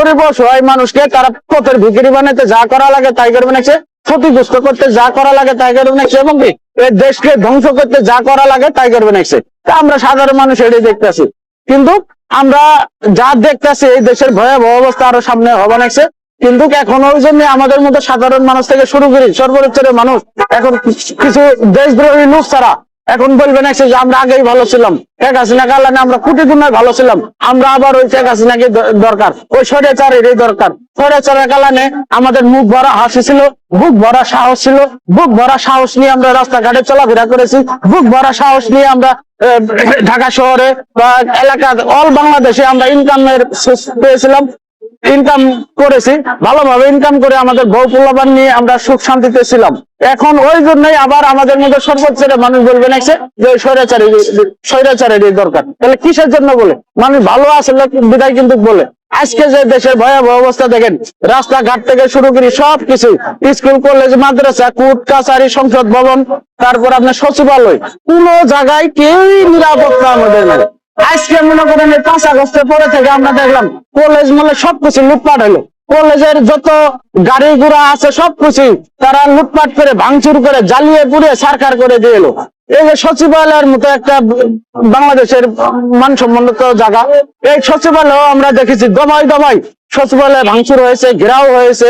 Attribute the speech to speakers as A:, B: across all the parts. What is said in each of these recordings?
A: গরিব অসহায় মানুষকে তারা পথের ভিখারি বানাতে যা করা লাগে তাই করবে নাকি, ক্ষতিগ্রস্ত করতে যা করা লাগে তাই করবে নাকি, এবং কি এই দেশকে ধ্বংস করতে যা করা লাগে তাই করবে নাকি। আমরা সাধারণ মানুষ এটাই দেখতেছি, কিন্তু আমরা যা দেখতেছি এই দেশের ভয়াবহ অবস্থা আরো সামনে হবে নাকি। কিন্তু এখন ওই জন্য আমাদের মধ্যে সাধারণ মানুষ থেকে শুরু করি সর্বোচ্চের মানুষ এখন কিছু দেশদ্রোহী লোক ছাড়া এখন বলবে না যে আমরা আগেই ভালো ছিলাম, শেখ হাসিনা কালানে আমরা কোটি গুণে ভালো ছিলাম, আমরা আবার ওই শেখ হাসিনাকে দরকার, ওই স্বৈরাচারেরই দরকার। স্বৈরাচারের কালানে আমাদের মুখ ভরা হাসি ছিল, বুক ভরা সাহস ছিল, বুক ভরা সাহস নিয়ে আমরা রাস্তাঘাটে চলাফেরা করেছি, বুক ভরা সাহস নিয়ে আমরা ঢাকা শহরে বা এলাকা অল বাংলাদেশে আমরা ইনকামের পেয়েছিলাম, ইনকাম করেছি, ভালোভাবে ইনকাম করে আমাদের বউ পোলাপান নিয়ে আমরা সুখ শান্তিতে ছিলাম। এখন ওই জন্যই আবার আমাদের মধ্যে সর্বোচ্চ মানুষ বলবে না যে স্বৈরাচারেরই দরকার। তাহলে কিসের জন্য বলে? মানুষ ভালো আসলে বিদায় কিন্তু বলে। আজকে যে দেশের ভয়াবহ অবস্থা দেখেন, রাস্তাঘাট থেকে শুরু করি সবকিছু, স্কুল কলেজ মাদ্রাসা কোর্ট কাছারি সংসদ ভবন, তারপর আপনার সচিবালয়, কোন জায়গায় কেউই নিরাপত্তা আমাদের নাই। আজকে মনে করেন 5 আগস্টের পরে থেকে আমরা দেখলাম কলেজ মলে সবকিছু লুটপাট হলো, কলেজের যত গাড়ি ঘোড়া আছে সবকিছু তারা লুটপাট করে ভাঙচুর করে জ্বালিয়ে পুড়িয়ে সারকার করে দিয়ে এলো। এই যে সচিবালয়ের মতো একটা বাংলাদেশের মানসম্মত জায়গা, এই সচিবালয় আমরা দেখেছি দমাই দমাই সচিবালয় ভাঙচুর হয়েছে, ঘেরাও হয়েছে।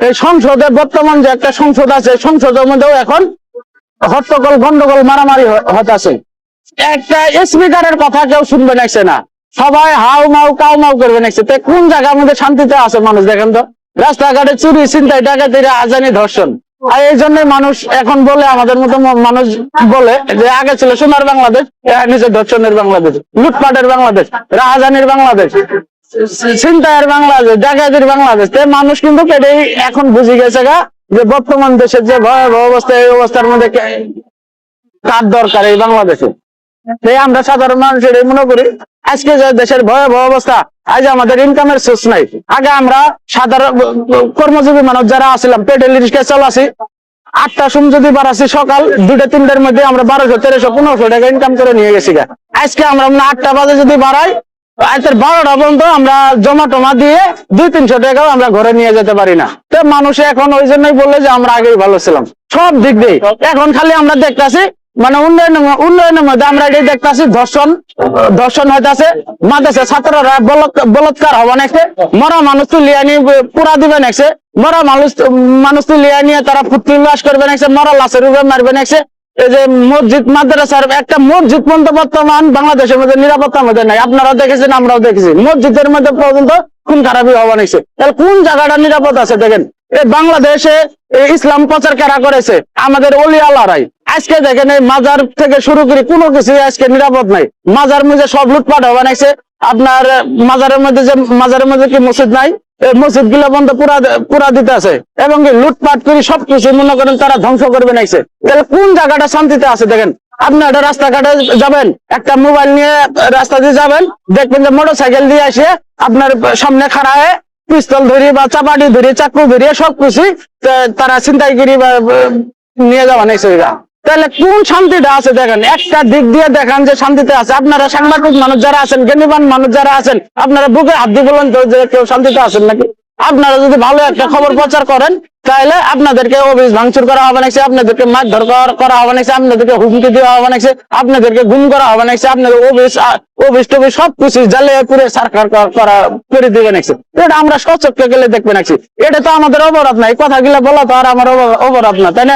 A: এই সংসদে বর্তমান যে একটা সংসদ আছে, সংসদের মধ্যেও এখন হট্টগোল গন্ডগোল মারামারি হতেছে। একটা স্পিকারের কথা কেউ শুনবে নাকছে না, সবাই হাউ মাউ কাউ মাউ করবে নাকছে। তো কোন জায়গার মধ্যে শান্তিতে আছে মানুষ? দেখেন তো, রাস্তাঘাটে চুরি ছিনতাই ডাকাতি আজানি ধর্ষণ। আর এই জন্য মানুষ এখন বলে, আমাদের মতো মানুষ বলে যে আগে ছিল সোনার বাংলাদেশ, নিজের ধর্ষণের বাংলাদেশ, লুটপাটের বাংলাদেশ, রাহাজানির বাংলাদেশ, ছিনতাইয়ের বাংলাদেশ, ডাকাতির বাংলাদেশ। মানুষ কিন্তু এটাই এখন বুঝে গেছে গা যে বর্তমান দেশের যে ভয়াবহ অবস্থা, এই অবস্থার মধ্যে কার দরকার এই বাংলাদেশে। আমরা সাধারণ মানুষ এটাই মনে করি। আজকে যে দেশের ভয়াবহ অবস্থা, আজ আমাদের ইনকামের সোর্স নাই। আগে আমরা সাধারণ কর্মজীবী মানুষ যারা আসছিলাম পেডেল রিক্সা চালাছি, 8টার সময় যদি বাড়াচ্ছি সকাল 2-3টার মধ্যে আমরা 1200, 1300, 1500 টাকা ইনকাম করে নিয়ে গেছি। আজকে আমরা 8টা বাজে যদি বাড়াই, রাতের 12টা পর্যন্ত আমরা জমা টমা দিয়ে 200-300 টাকাও আমরা ঘরে নিয়ে যেতে পারি না। তো মানুষ এখন ওই জন্যই বললে যে আমরা আগেই ভালো ছিলাম সব দিক দিয়ে। এখন খালি আমরা দেখতেছি মানে উন্নয়নের মধ্যে আমরা এটাই দেখতেছি ধর্ষণ হইতেছে, মাদ্রাসা ছাত্ররা বলৎকার হওয়া নাকছে, মরা মানুষ তুলিয়া নিয়ে পুরা দিবে নাকছে, মরা মানুষ তুলিয়া নিয়ে তারা ফুটকি উল্লাস করবে নাকছে, মরা লাশের উপরে মারবে নাকছে। এই যে মসজিদ মাদ্রাসার একটা মসজিদ পর্যন্ত বর্তমান বাংলাদেশের মধ্যে নিরাপত্তার মধ্যে নাই। আপনারাও দেখেছেন, আমরাও দেখেছি, মসজিদের মধ্যে পর্যন্ত খুন খারাপি হওয়া নাকছে। তাহলে কোন জায়গাটা নিরাপদ আছে? দেখেন, এই বাংলাদেশে ইসলাম প্রচার কারা করেছে? আমাদের অলি আল্লাহরাই। আজকে দেখেন এই মাজার থেকে শুরু করে কোনো কিছু আজকে নিরাপদ নাই। মাজার মধ্যে সব লুটপাট হওয়া নাকছে। আপনার মাজারের মধ্যে কি মসজিদ নাই? মসজিদ গুলো বন্ধ পুরা দিতে আছে, এবং লুটপাট করে সবকিছু মনে করেন তারা ধ্বংস করবে নাকছে। তাহলে কোন জায়গাটা শান্তিতে আছে? দেখেন, আপনি একটা রাস্তাঘাটে যাবেন, একটা মোবাইল নিয়ে রাস্তা দিয়ে যাবেন, দেখবেন যে মোটরসাইকেল দিয়ে আসে আপনার সামনে খাড়া হয়ে পিস্তল ধরিয়ে বা চাপাটি ধরিয়ে চাকু ধরিয়ে সবকিছু তারা ছিনতাইগিরি বা নিয়ে যাওয়া নাকছে। তাহলে কোন শান্তিটা আছে? দেখেন, একটা দিক দিয়ে দেখান যে শান্তিতে আছে। আপনারা সাংবাদিক মানুষ যারা আছেন, জ্ঞানীবান মানুষ যারা আছেন, আপনারা বুকে হাত দিয়ে বলেন তো যে কেউ শান্তিতে আছেন নাকি? আপনারা যদি ভালো একটা খবর প্রচার করেন, তাহলে আপনাদেরকে অফিস ভাঙচুর করা হবে নাকি, আপনাদেরকে মারধর করা হবে নাকি, আপনাদেরকে হুমকি দেওয়া হবে নাকি, আপনাদেরকে গুম করা হবে নাকি, আপনাদের অফিস টফিস সবকিছু জ্বালিয়ে পুরে সরকার করে দিবে নাকি? এটা আমরা সচক্ষে গেলে দেখবে নাকি? এটা তো আমাদের অপরাধ না, এই কথাগুলো বলা তো আর আমার অপরাধ না, তাই না?